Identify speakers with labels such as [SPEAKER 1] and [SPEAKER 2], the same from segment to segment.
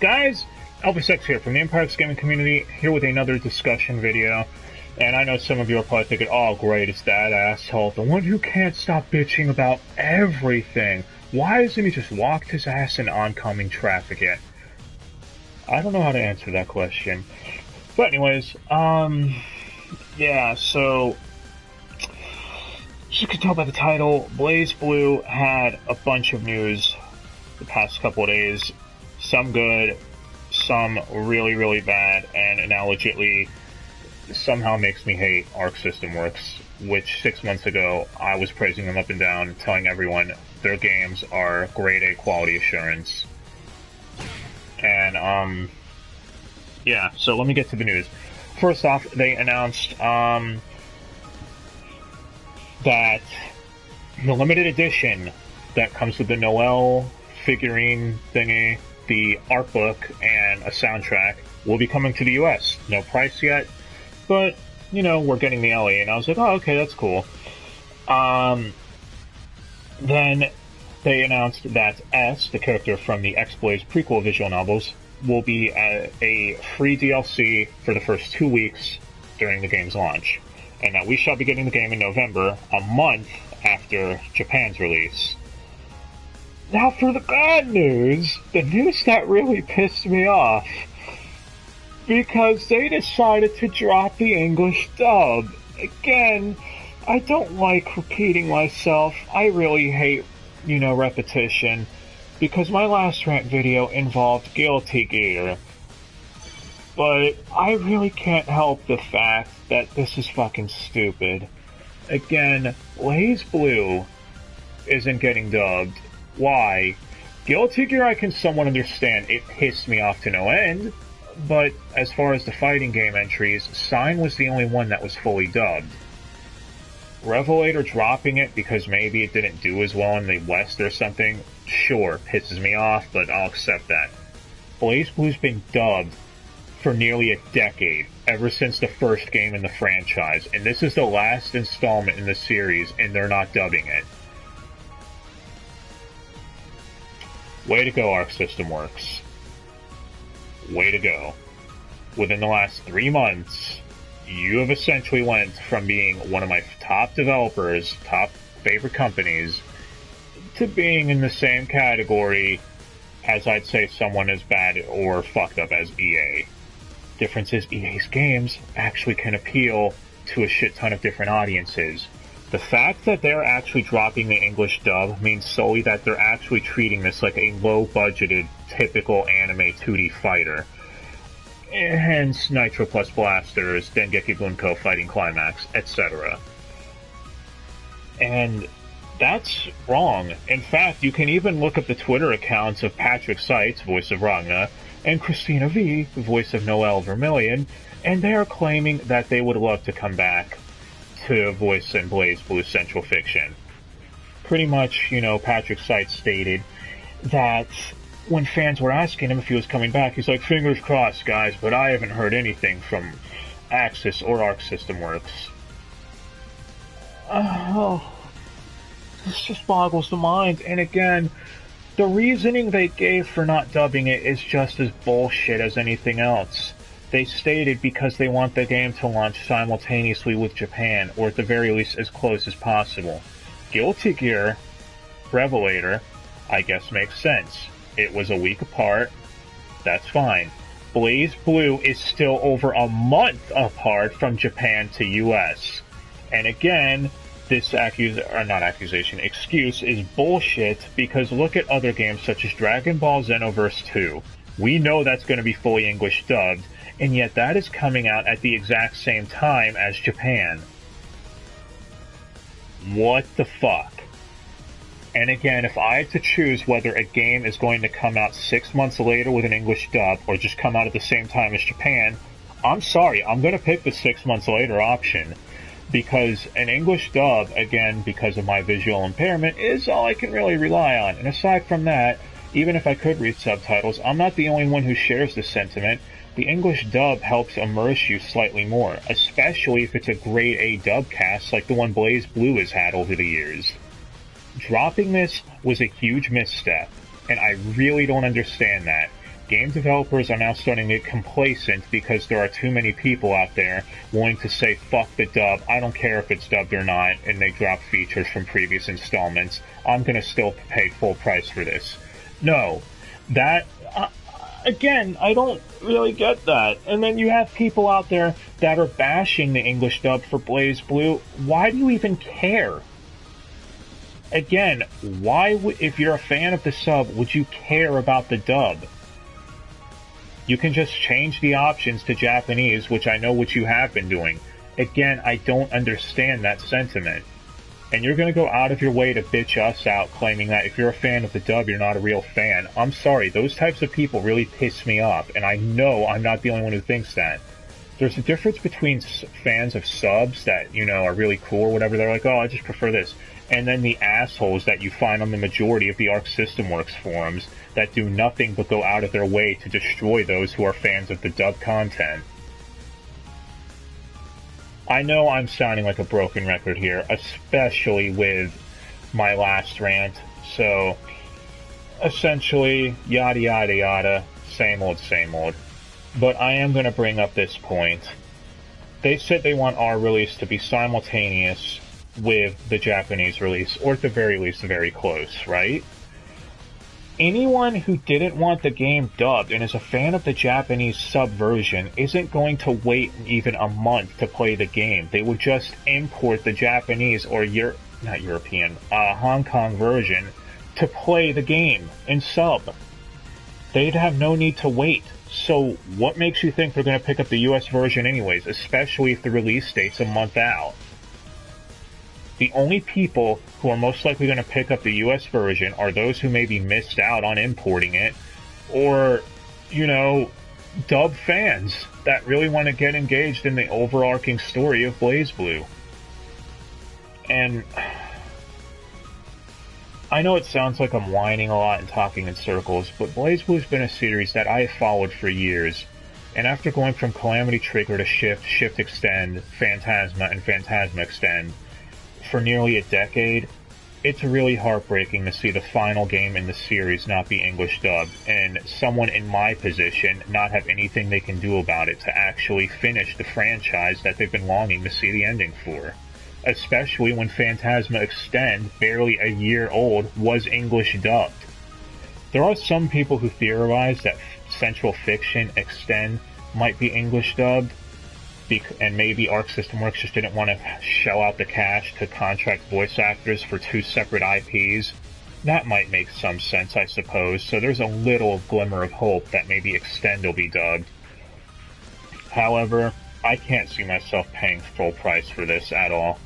[SPEAKER 1] Guys, Elvis X here from the Empire X Gaming community, here with another discussion video. And I know some of you are probably thinking, oh great, it's that asshole, the one who can't stop bitching about everything. Why hasn't he just walked his ass in oncoming traffic yet? I don't know how to answer that question. But anyways, yeah, so as you can tell by the title, BlazBlue had a bunch of news the past couple of days. Some good, some really, really bad, and now legitly somehow makes me hate Arc System Works, which 6 months ago I was praising them up and down, telling everyone their games are grade A quality assurance. And, yeah, so let me get to the news. First off, they announced, that the limited edition that comes with the Noel figurine thingy, the art book, and a soundtrack will be coming to the US. No price yet, but, you know, we're getting the LE, and I was like, oh, okay, that's cool. Then they announced that S, the character from the X-Blaze prequel visual novels, will be a free DLC for the first 2 weeks during the game's launch, and that we shall be getting the game in November, a month after Japan's release. Now for the bad news, the news that really pissed me off, because they decided to drop the English dub. Again, I don't like repeating myself. I really hate, repetition, because my last rant video involved Guilty Gear. But I really can't help the fact that this is fucking stupid. Again, BlazBlue isn't getting dubbed. Why? Guilty Gear I can somewhat understand. It pissed me off to no end. But as far as the fighting game entries, Sign was the only one that was fully dubbed. Revelator dropping it because maybe it didn't do as well in the West or something, sure, pisses me off, but I'll accept that. BlazBlue's been dubbed for nearly a decade, ever since the first game in the franchise, and this is the last installment in the series, and they're not dubbing it. Way to go, Arc System Works. Way to go. Within the last 3 months, you have essentially went from being one of my top developers, top favorite companies, to being in the same category as I'd say someone as bad or fucked up as EA. Difference is EA's games actually can appeal to a shit ton of different audiences. The fact that they're actually dropping the English dub means solely that they're actually treating this like a low-budgeted, typical anime 2D fighter. Hence Nitro Plus Blasters, Dengeki Bunko Fighting Climax, etc. And that's wrong. In fact, you can even look up the Twitter accounts of Patrick Seitz, voice of Ragna, and Christina V, voice of Noel Vermillion, and they are claiming that they would love to come back to voice in BlazBlue Central Fiction. Pretty much, Patrick Seitz stated that when fans were asking him if he was coming back, he's like, fingers crossed, guys, but I haven't heard anything from Axis or Arc System Works. This just boggles the mind. And again, the reasoning they gave for not dubbing it is just as bullshit as anything else. They stated because they want the game to launch simultaneously with Japan, or at the very least as close as possible. Guilty Gear, Revelator, I guess makes sense. It was a week apart, that's fine. BlazBlue is still over a month apart from Japan to US. And again, this excuse is bullshit, because look at other games such as Dragon Ball Xenoverse 2. We know that's going to be fully English dubbed, and yet that is coming out at the exact same time as Japan. What the fuck? And again, if I had to choose whether a game is going to come out 6 months later with an English dub, or just come out at the same time as Japan, I'm sorry, I'm going to pick the 6 months later option. Because an English dub, again, because of my visual impairment, is all I can really rely on. And aside from that, even if I could read subtitles, I'm not the only one who shares this sentiment. The English dub helps immerse you slightly more, especially if it's a grade A dub cast like the one BlazBlue has had over the years. Dropping this was a huge misstep, and I really don't understand that. Game developers are now starting to get complacent because there are too many people out there willing to say, fuck the dub, I don't care if it's dubbed or not, and they drop features from previous installments. I'm gonna still pay full price for this. No. That, again, I don't really get that. And then you have people out there that are bashing the English dub for BlazBlue. Why do you even care? Again, if you're a fan of the sub, would you care about the dub? You can just change the options to Japanese, which I know what you have been doing. Again, I don't understand that sentiment. And you're going to go out of your way to bitch us out, claiming that if you're a fan of the dub, you're not a real fan. I'm sorry, those types of people really piss me off, and I know I'm not the only one who thinks that. There's a difference between fans of subs that, you know, are really cool or whatever. They're like, oh, I just prefer this. And then the assholes that you find on the majority of the Arc System Works forums that do nothing but go out of their way to destroy those who are fans of the dub content. I know I'm sounding like a broken record here, especially with my last rant. So, essentially, yada yada yada, same old, same old. But I am going to bring up this point. They said they want our release to be simultaneous with the Japanese release, or at the very least, very close, right? Anyone who didn't want the game dubbed and is a fan of the Japanese sub version isn't going to wait even a month to play the game. They would just import the Japanese or Hong Kong version to play the game in sub. They'd have no need to wait. So what makes you think they're going to pick up the US version anyways, especially if the release date's a month out? The only people who are most likely going to pick up the US version are those who maybe missed out on importing it, or, you know, dub fans that really want to get engaged in the overarching story of BlazBlue. And I know it sounds like I'm whining a lot and talking in circles, but BlazBlue's been a series that I have followed for years. And after going from Calamity Trigger to Shift, Shift Extend, Phantasma, and Phantasma Extend, for nearly a decade, it's really heartbreaking to see the final game in the series not be English dubbed, and someone in my position not have anything they can do about it to actually finish the franchise that they've been longing to see the ending for. Especially when Phantasma Extend, barely a year old, was English dubbed. There are some people who theorize that Central Fiction Extend might be English dubbed, and maybe Arc System Works just didn't want to shell out the cash to contract voice actors for two separate IPs. That might make some sense, I suppose, so there's a little glimmer of hope that maybe Extend will be dubbed. However, I can't see myself paying full price for this at all.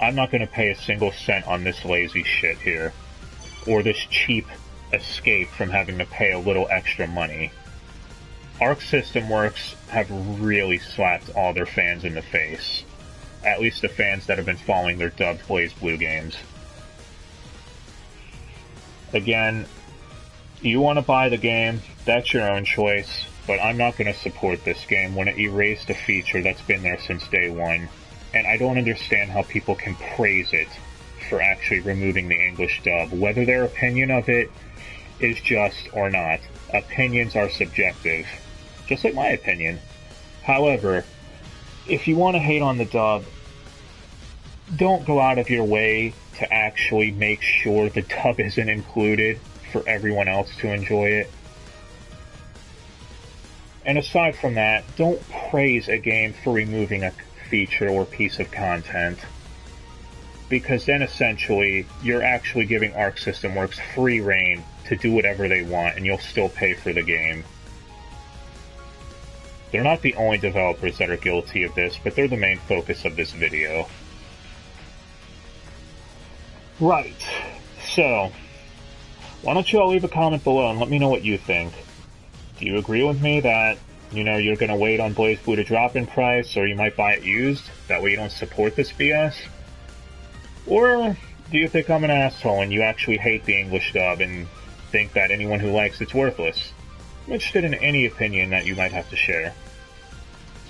[SPEAKER 1] I'm not going to pay a single cent on this lazy shit here, or this cheap escape from having to pay a little extra money. Arc System Works have really slapped all their fans in the face. At least the fans that have been following their dubbed BlazBlue games. Again, you want to buy the game, that's your own choice, but I'm not going to support this game when it erased a feature that's been there since day one. And I don't understand how people can praise it for actually removing the English dub, whether their opinion of it is just or not. Opinions are subjective. Just like my opinion. However, if you want to hate on the dub, don't go out of your way to actually make sure the dub isn't included for everyone else to enjoy it. And aside from that, don't praise a game for removing a feature or piece of content, because then essentially you're actually giving Arc System Works free reign to do whatever they want, and you'll still pay for the game. They're not the only developers that are guilty of this, but they're the main focus of this video. Right, so, why don't you all leave a comment below and let me know what you think. Do you agree with me that, you know, you're going to wait on BlazBlue to drop in price, or you might buy it used? That way you don't support this BS? Or do you think I'm an asshole and you actually hate the English dub and think that anyone who likes it's worthless? I'm interested in any opinion that you might have to share.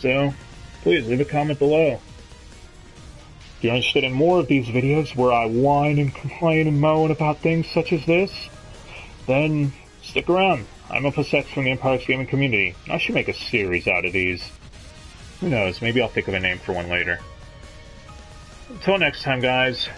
[SPEAKER 1] So, please leave a comment below. If you're interested in more of these videos where I whine and complain and moan about things such as this, then Stick around. I'm Elvis X from the Empire's gaming community. I should make a series out of these. Who knows, maybe I'll think of a name for one later. Until next time, guys.